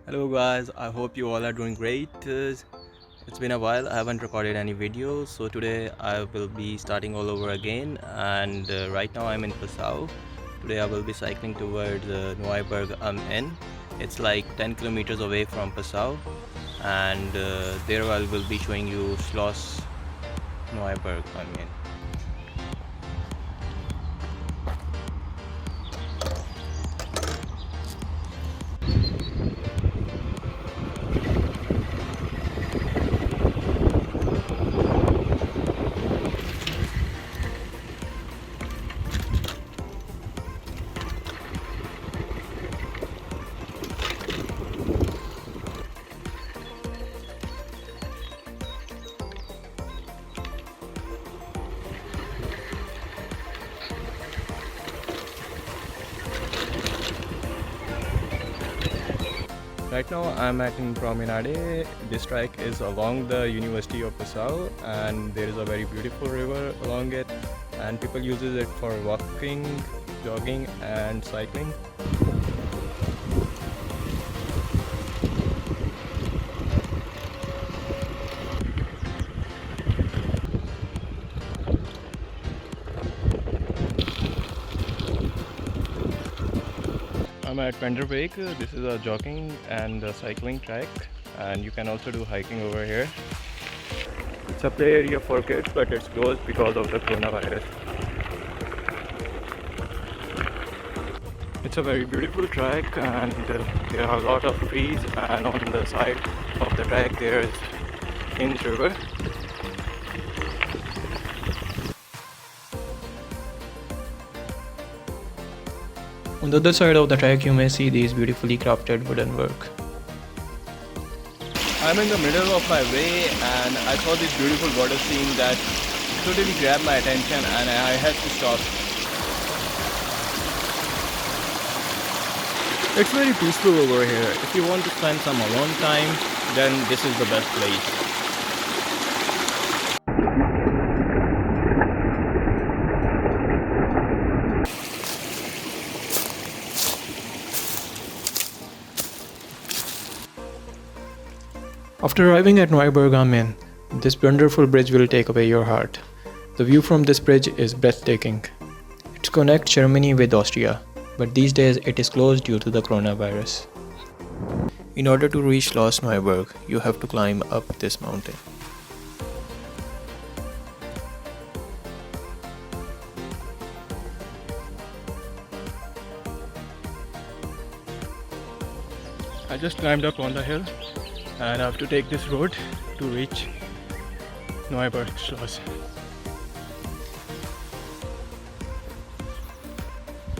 Hello guys, I hope you all are doing great. It's been a while, I haven't recorded any videos, so today I will be starting all over again. And right now I'm in Passau. Today I will be cycling towards Neuburg I'm in. It's like 10 kilometers away from Passau, and there I will be showing you Schloss Neuburg I'm in. Right now I'm at in Promenade. This track is along the University of Passau, and there is a very beautiful river along it, and people uses it for walking, jogging and cycling. I'm at Nueburg. This is a jogging and a cycling track, and you can also do hiking over here. It's a play area for kids, but it's closed because of the coronavirus. It's a very beautiful track, and there are a lot of trees, and on the side of the track there is Inns River. On the other side of the track you may see these beautifully crafted wooden work. I'm in the middle of my way, and I saw this beautiful water scene that totally grabbed my attention, and I had to stop. It's very peaceful over here. If you want to spend some alone time, then this is the best place. After arriving at Neuburg am Inn, this wonderful bridge will take away your heart. The view from this bridge is breathtaking. It connects Germany with Austria, but these days it is closed due to the coronavirus. In order to reach Schloss Neuburg, you have to climb up this mountain. I just climbed up on the hill, and I have to take this road to reach Neuburg Schloss.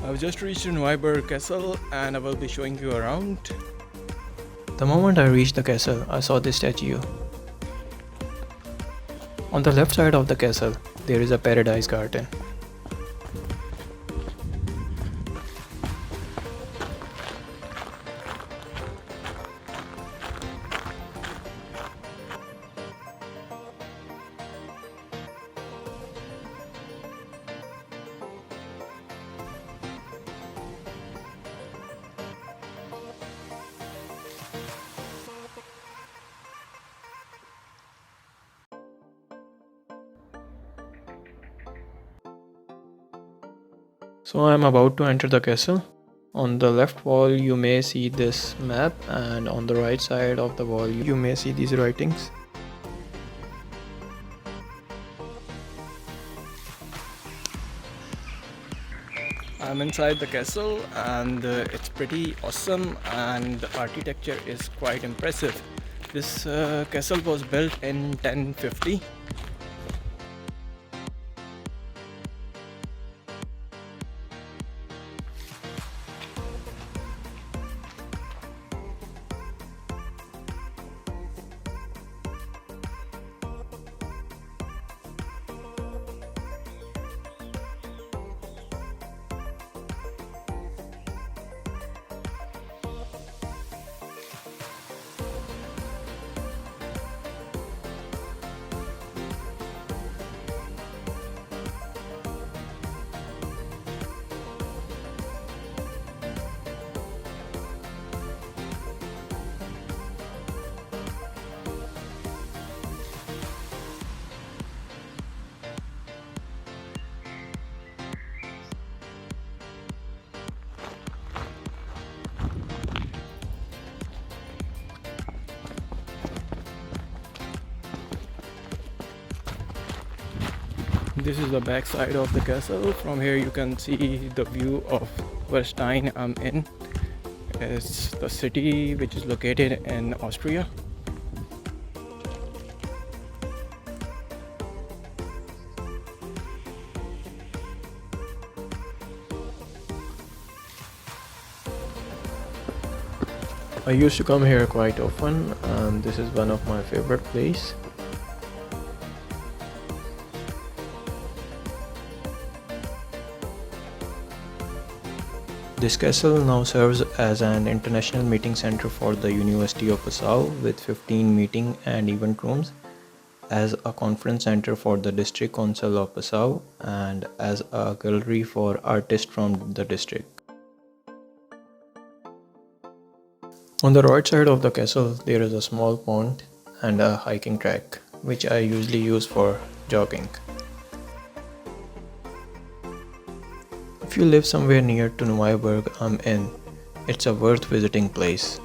I've just reached Neuburg Castle, and I will be showing you around. The moment I reached the castle, I saw this statue. On the left side of the castle, there is a paradise garden. So I am about to enter the castle. On the left wall you may see this map, and on the right side of the wall you may see these writings. I'm inside the castle, and it's pretty awesome, and the architecture is quite impressive. This castle was built in 1050. This is the back side of the castle. From here you can see the view of Verstein I'm in. It's the city which is located in Austria. I used to come here quite often, and this is one of my favorite places. This castle now serves as an international meeting center for the University of Passau with 15 meeting and event rooms, as a conference center for the District Council of Passau, and as a gallery for artists from the district. On the right side of the castle there is a small pond and a hiking track, which I usually use for jogging. If you live somewhere near to Nueburg I'm in, it's a worth visiting place.